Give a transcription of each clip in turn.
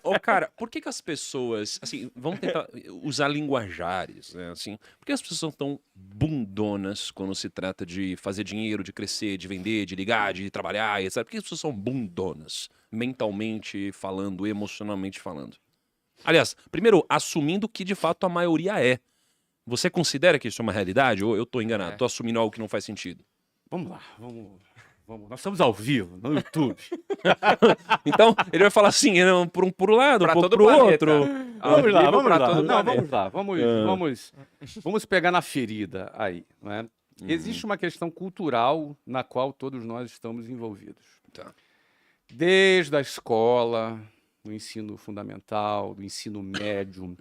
Ô, cara, por que que as pessoas, assim, vamos tentar usar linguajares, né, assim, por que as pessoas são tão bundonas quando se trata de fazer dinheiro, de crescer, de vender, de ligar, de trabalhar, e etc. Por que as pessoas são bundonas, mentalmente falando, emocionalmente falando? Aliás, primeiro, assumindo que de fato a maioria é. Você considera que isso é uma realidade? Ou eu tô enganado? É. Tô assumindo algo que não faz sentido? Vamos lá, vamos. Nós estamos ao vivo, no YouTube. Então, ele vai falar assim, por um lado, um Pra pouco todo pro planeta. outro. Ao Vamos lá, vivo vamos pra lá. todo Não, planeta. vamos lá, vamos pegar na ferida aí, não é? Existe uma questão cultural na qual todos nós estamos envolvidos. Tá. Desde a escola, do ensino fundamental, do ensino médio,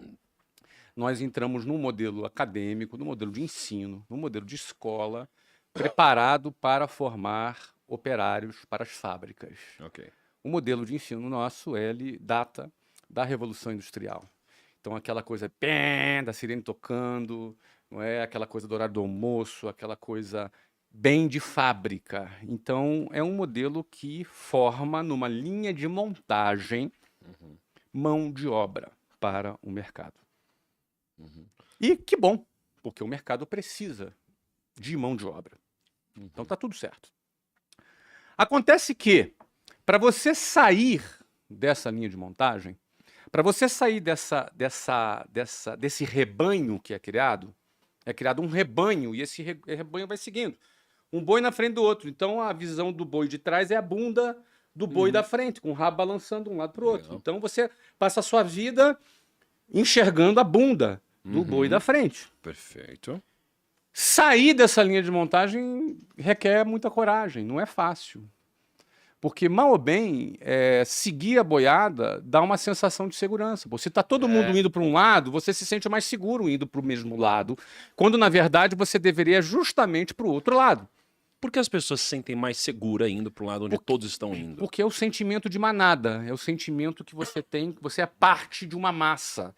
nós entramos num modelo acadêmico, num modelo de ensino, num modelo de escola, preparado para formar operários para as fábricas. Ok. O modelo de ensino nosso, ele data da Revolução Industrial. Então, aquela coisa da sirene tocando, não é? Aquela coisa do horário do almoço, aquela coisa bem de fábrica. Então, é um modelo que forma numa linha de montagem mão de obra para o mercado. E que bom, porque o mercado precisa de mão de obra. Então, tá tudo certo. Acontece que, para você sair dessa linha de montagem, para você sair desse rebanho que é criado um rebanho, e esse rebanho vai seguindo. Um boi na frente do outro. Então, a visão do boi de trás é a bunda do boi da frente, com o rabo balançando de um lado para o outro. Legal. Então, você passa a sua vida enxergando a bunda do boi da frente. Perfeito. Sair dessa linha de montagem requer muita coragem, não é fácil. Porque, mal ou bem, seguir a boiada dá uma sensação de segurança. Se está todo mundo indo para um lado, você se sente mais seguro indo para o mesmo lado, quando, na verdade, você deveria justamente para o outro lado. Por que as pessoas se sentem mais seguras indo para o lado onde todos estão indo? Porque é o sentimento de manada, é o sentimento que você tem, que você é parte de uma massa.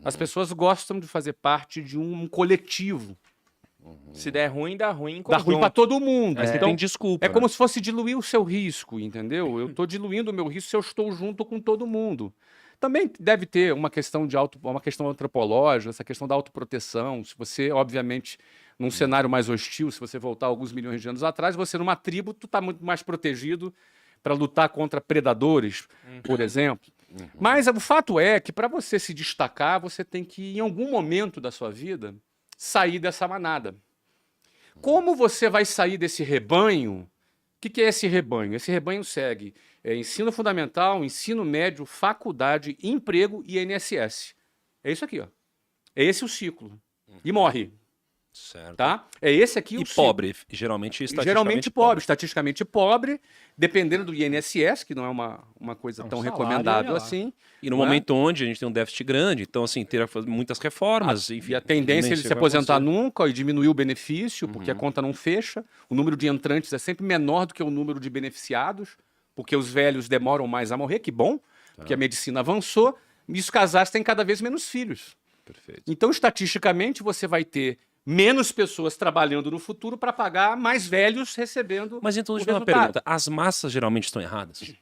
As pessoas gostam de fazer parte de um coletivo. Se der ruim, dá ruim em Dá ruim para conjunto. todo mundo. Aí você Então, tem desculpa. é como se fosse diluir o seu risco, entendeu? Eu estou diluindo o meu risco se eu estou junto com todo mundo. Também deve ter uma questão uma questão antropológica, essa questão da autoproteção. Se você, obviamente, num cenário mais hostil, se você voltar alguns milhões de anos atrás, você numa tribo, tu está muito mais protegido para lutar contra predadores, por exemplo. Mas o fato é que para você se destacar, você tem que, em algum momento da sua vida, sair dessa manada. Como você vai sair desse rebanho? O que é esse rebanho? Esse rebanho segue ensino fundamental, ensino médio, faculdade, emprego e INSS. É isso aqui, ó. É esse o ciclo. E morre, Certo. tá? É esse aqui o E ciclo. pobre, geralmente Estatisticamente pobre, dependendo do INSS, que não é uma coisa tão salário, recomendável olha lá. assim. E no não é? momento onde a gente tem um déficit grande, então assim, ter que fazer muitas reformas, enfim. E a tendência é nem ele sei se vai aposentar acontecer. nunca e diminuir o benefício, porque a conta não fecha. O número de entrantes é sempre menor do que o número de beneficiados, porque os velhos demoram mais a morrer, que bom, porque a medicina avançou, e os casais têm cada vez menos filhos. Perfeito. Então, estatisticamente, você vai ter menos pessoas trabalhando no futuro para pagar mais velhos recebendo Mas então, o deixa eu fazer uma resultado. pergunta. As massas geralmente estão erradas?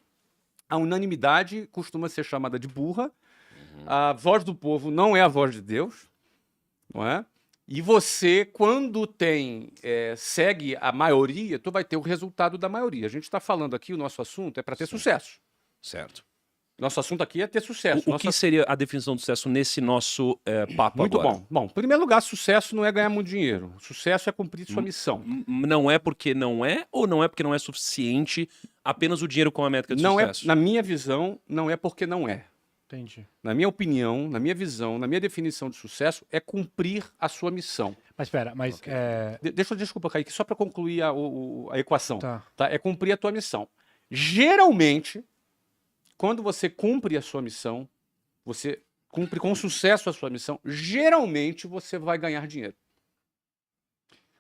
A unanimidade costuma ser chamada de burra. A voz do povo não é a voz de Deus, não é? E você, quando segue a maioria, tu vai ter o resultado da maioria. A gente está falando aqui, o nosso assunto é para ter sucesso. Certo. Nosso assunto aqui é ter sucesso. O que seria a definição do sucesso nesse nosso papo Muito agora? bom. Bom, em primeiro lugar, sucesso não é ganhar muito dinheiro. Sucesso é cumprir sua missão. Não é porque não é, ou não é porque não é suficiente apenas o dinheiro com a métrica de Não sucesso? na minha visão, não é porque não é. Entendi. Na minha opinião, na minha visão, na minha definição de sucesso, é cumprir a sua missão. Mas espera, mas Desculpa, Kaique, só para concluir a equação. Tá. Tá? É cumprir a tua missão. Geralmente, quando você cumpre a sua missão, você cumpre com sucesso a sua missão, geralmente você vai ganhar dinheiro.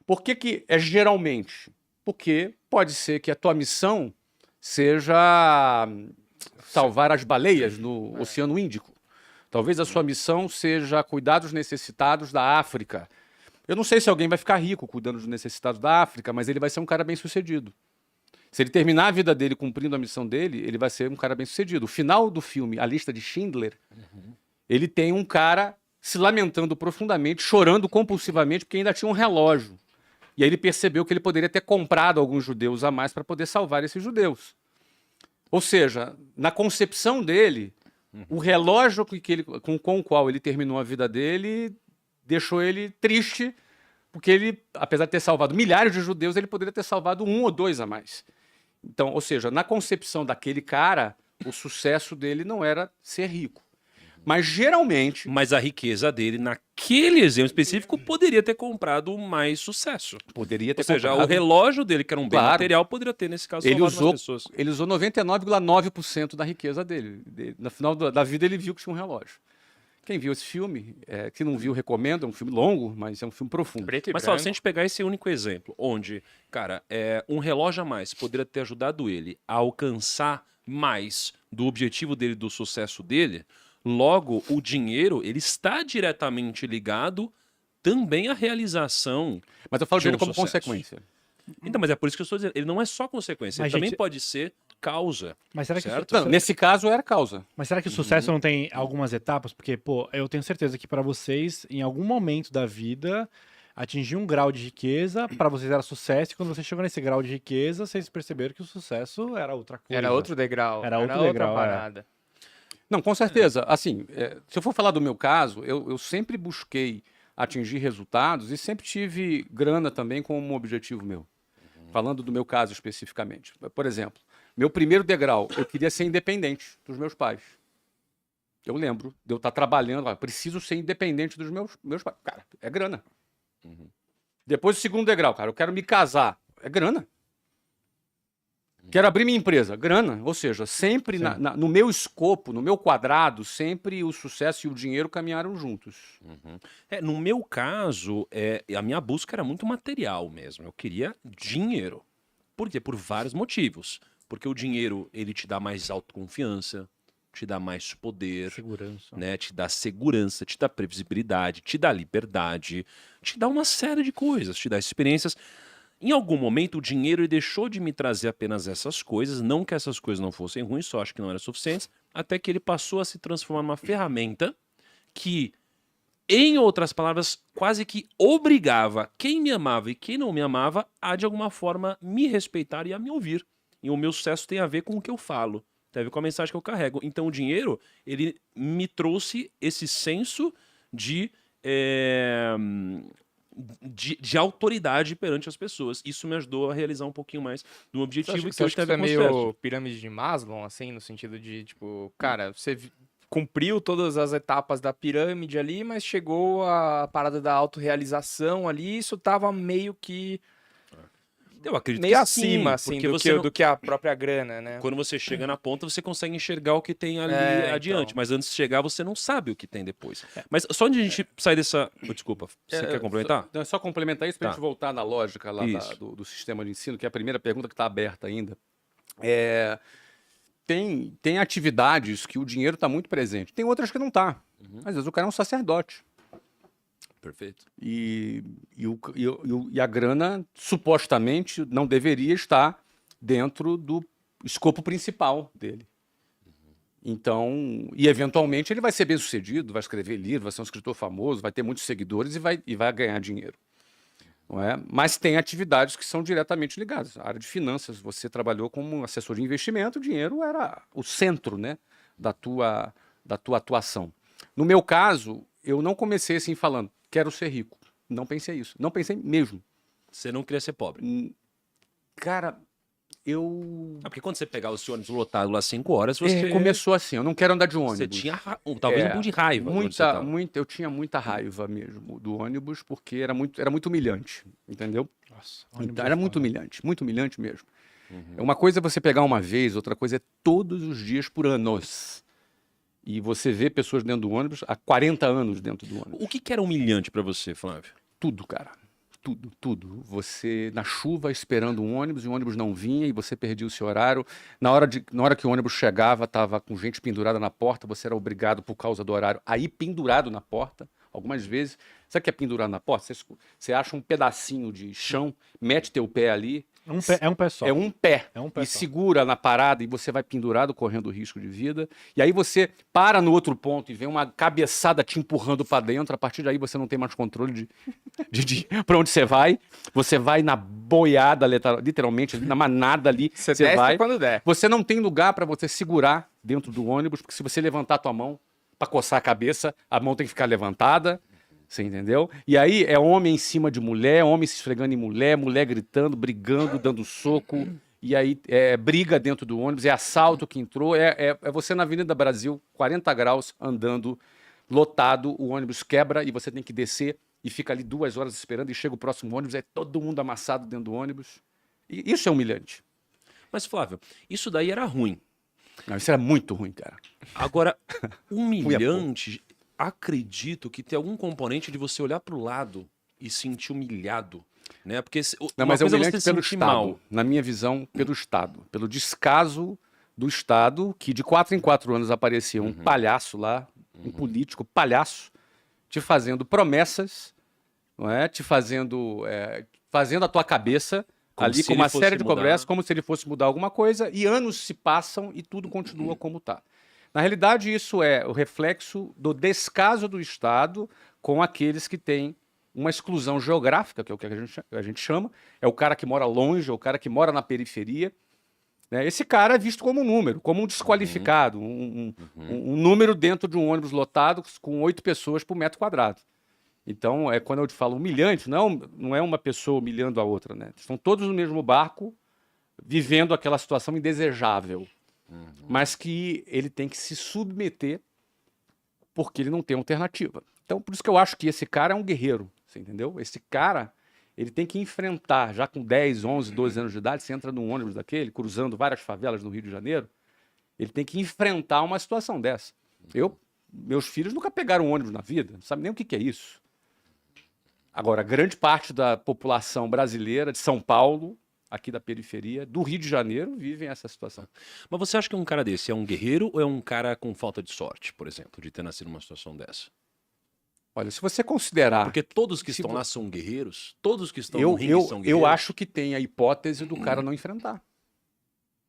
Por que é geralmente? Porque pode ser que a tua missão seja salvar as baleias no Oceano Índico. Talvez a sua missão seja cuidar dos necessitados da África. Eu não sei se alguém vai ficar rico cuidando dos necessitados da África, mas ele vai ser um cara bem sucedido. Se ele terminar a vida dele cumprindo a missão dele, ele vai ser um cara bem-sucedido. O final do filme, A Lista de Schindler, ele tem um cara se lamentando profundamente, chorando compulsivamente, porque ainda tinha um relógio. E aí ele percebeu que ele poderia ter comprado alguns judeus a mais para poder salvar esses judeus. Ou seja, na concepção dele, o relógio com o qual ele terminou a vida dele deixou ele triste, porque ele, apesar de ter salvado milhares de judeus, ele poderia ter salvado 1 ou 2 a mais. Então, ou seja, na concepção daquele cara, o sucesso dele não era ser rico. Mas geralmente... Mas a riqueza dele, naquele exemplo específico, poderia ter comprado mais sucesso. Poderia ter Ou seja, comprado. o relógio dele, que era um bem Claro. material, poderia ter, nesse caso, Ele salvado usou, mais pessoas. ele usou 99,9% da riqueza dele. No final da vida, ele viu que tinha um relógio. Quem viu esse filme, que não viu, recomendo. É um filme longo, mas é um filme profundo. Preto e Mas, branco. se a gente pegar esse único exemplo, onde, cara, um relógio a mais poderia ter ajudado ele a alcançar mais do objetivo dele, do sucesso dele, logo, o dinheiro, ele está diretamente ligado também à realização. Mas eu falo de dinheiro um como sucesso. consequência. Então, mas é por isso que eu estou dizendo, ele não é só consequência, Mas, ele também gente, pode ser causa. Mas será que, Certo? Não, nesse caso, era causa. mas será que o sucesso não tem algumas etapas? Porque, pô, eu tenho certeza que pra vocês, em algum momento da vida, atingir um grau de riqueza, pra vocês era sucesso, e quando você chegou nesse grau de riqueza, vocês perceberam que o sucesso era outra coisa. Era outro degrau. Era outro outra degrau, parada. Não, com certeza. Assim, se eu for falar do meu caso, eu sempre busquei atingir resultados e sempre tive grana também como um objetivo meu. Falando do meu caso especificamente. Por exemplo, meu primeiro degrau, eu queria ser independente dos meus pais. Eu lembro de eu estar trabalhando, preciso ser independente dos meus pais. Cara, é grana. Depois o segundo degrau, cara, eu quero me casar. É grana. Quero abrir minha empresa. Grana. Ou seja, sempre no meu escopo, no meu quadrado, sempre o sucesso e o dinheiro caminharam juntos. No meu caso, a minha busca era muito material mesmo. Eu queria dinheiro. Por quê? Por vários motivos. Porque o dinheiro, ele te dá mais autoconfiança, te dá mais poder, Segurança. né? Te dá segurança, te dá previsibilidade, te dá liberdade, te dá uma série de coisas, te dá experiências. Em algum momento, o dinheiro ele deixou de me trazer apenas essas coisas, não que essas coisas não fossem ruins, só acho que não eram suficientes, até que ele passou a se transformar numa ferramenta que, em outras palavras, quase que obrigava quem me amava e quem não me amava a, de alguma forma, me respeitar e a me ouvir. E o meu sucesso tem a ver com o que eu falo, tem a ver com a mensagem que eu carrego. Então, o dinheiro, ele me trouxe esse senso de autoridade perante as pessoas. Isso me ajudou a realizar um pouquinho mais do objetivo que Você eu acha que teve isso é com meio sucesso. pirâmide de Maslow, assim, no sentido de, tipo, cara, você cumpriu todas as etapas da pirâmide ali, mas chegou a parada da autorrealização ali, isso tava meio que Eu acredito meio que acima, sim, assim, porque você não- do que a própria grana, né? Quando você chega na ponta, você consegue enxergar o que tem ali É, adiante. então. Mas antes de chegar, você não sabe o que tem depois. Mas só onde a gente sai dessa... Desculpa, você quer complementar? É só complementar isso para a Tá. gente voltar na lógica lá Isso. do sistema de ensino, que é a primeira pergunta que está aberta ainda. Tem atividades que o dinheiro está muito presente. Tem outras que não está. Às vezes o cara é um sacerdote. Perfeito. E a grana, supostamente, não deveria estar dentro do escopo principal dele. Então, e eventualmente ele vai ser bem sucedido, vai escrever livro, vai ser um escritor famoso, vai ter muitos seguidores e vai ganhar dinheiro. Não é? Mas tem atividades que são diretamente ligadas. A área de finanças, você trabalhou como assessor de investimento, o dinheiro era o centro, né, da tua atuação. No meu caso, eu não comecei assim falando, quero ser rico. Não pensei isso. Não pensei mesmo. Você não queria ser pobre. Cara, eu... Porque quando você pegar o seu ônibus lotado lá 5 horas, você... começou assim, eu não quero andar de ônibus. Você tinha talvez um pouco de raiva. onde você tava. Eu tinha muita raiva mesmo do ônibus, porque era muito humilhante, entendeu? Nossa, Então, era muito humilhante mesmo. Uma coisa é você pegar uma vez, outra coisa é todos os dias por anos. E você vê pessoas dentro do ônibus há 40 anos dentro do ônibus. O que era humilhante pra você, Flávio? Tudo, cara. Tudo. Você na chuva esperando um ônibus e o ônibus não vinha e você perdia o seu horário. Na hora que o ônibus chegava, tava com gente pendurada na porta, você era obrigado por causa do horário a ir pendurado na porta. Algumas vezes, sabe o que é pendurado na porta? Você acha um pedacinho de chão, mete teu pé ali É um pé só. É um pé. É um pé E só. segura na parada e você vai pendurado, correndo risco de vida. E aí você para no outro ponto e vem uma cabeçada te empurrando pra dentro. A partir daí você não tem mais controle de pra onde você vai. Você vai na boiada, literalmente, na manada ali. Você Você desce vai. quando der. Você não tem lugar pra você segurar dentro do ônibus, porque se você levantar a tua mão pra coçar a cabeça, a mão tem que ficar levantada. Você entendeu? E aí é homem em cima de mulher, homem se esfregando em mulher, mulher gritando, brigando, dando soco. E aí é briga dentro do ônibus, é assalto que entrou. É você na Avenida Brasil, 40 graus, andando, lotado, o ônibus quebra e você tem que descer e fica ali 2 horas esperando e chega o próximo ônibus, é todo mundo amassado dentro do ônibus. E isso é humilhante. Mas, Flávio, isso daí era ruim. Não, isso era muito ruim, cara. Agora, humilhante, acredito que tem algum componente de você olhar pro lado e sentir humilhado, né? Porque Não, uma mas é coisa humilhante você pelo sentir Estado. mal. Na minha visão, pelo Estado. Pelo descaso do Estado, que de 4 em 4 anos aparecia um palhaço lá, um político palhaço, te fazendo promessas, não é? Te fazendo a tua cabeça Como ali se com uma ele fosse série de mudar. conversas, como se ele fosse mudar alguma coisa, e anos se passam e tudo continua como está. Na realidade, isso é o reflexo do descaso do Estado com aqueles que têm uma exclusão geográfica, que é o que a gente chama, é o cara que mora longe, é o cara que mora na periferia. Né? Esse cara é visto como um número, como um desqualificado, um número dentro de um ônibus lotado com 8 pessoas por metro quadrado. Então, quando eu te falo humilhante, não é uma pessoa humilhando a outra. Né? Estão todos no mesmo barco, vivendo aquela situação indesejável. Mas que ele tem que se submeter porque ele não tem alternativa. Então, por isso que eu acho que esse cara é um guerreiro, você entendeu? Esse cara, ele tem que enfrentar, já com 10, 11, 12 anos de idade, você entra num ônibus daquele, cruzando várias favelas no Rio de Janeiro, ele tem que enfrentar uma situação dessa. Meus filhos nunca pegaram um ônibus na vida, não sabem nem o que é isso. Agora, grande parte da população brasileira, de São Paulo, aqui da periferia, do Rio de Janeiro, vivem essa situação. Mas você acha que um cara desse é um guerreiro ou é um cara com falta de sorte, por exemplo, de ter nascido numa situação dessa? Olha, se você considerar... Porque todos que Se estão vo- lá são guerreiros, todos que estão Eu, no ringue eu, são guerreiros. eu acho que tem a hipótese do cara não enfrentar.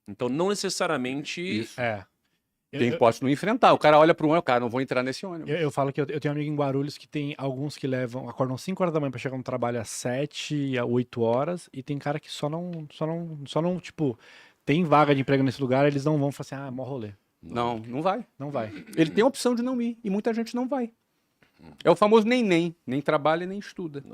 Então não necessariamente... Isso. É. Tem hipótese de não enfrentar. O cara olha para o ônibus, cara, não vou entrar nesse ônibus. Eu falo que eu tenho um amigo em Guarulhos que tem alguns que acordam 5 horas da manhã pra chegar no trabalho às 7 a 8 horas, e tem cara que só não, tipo, tem vaga de emprego nesse lugar, eles não vão falar assim, mó rolê. Não vai. Não vai. Ele tem a opção de não ir, e muita gente não vai. É o famoso nem trabalha nem estuda.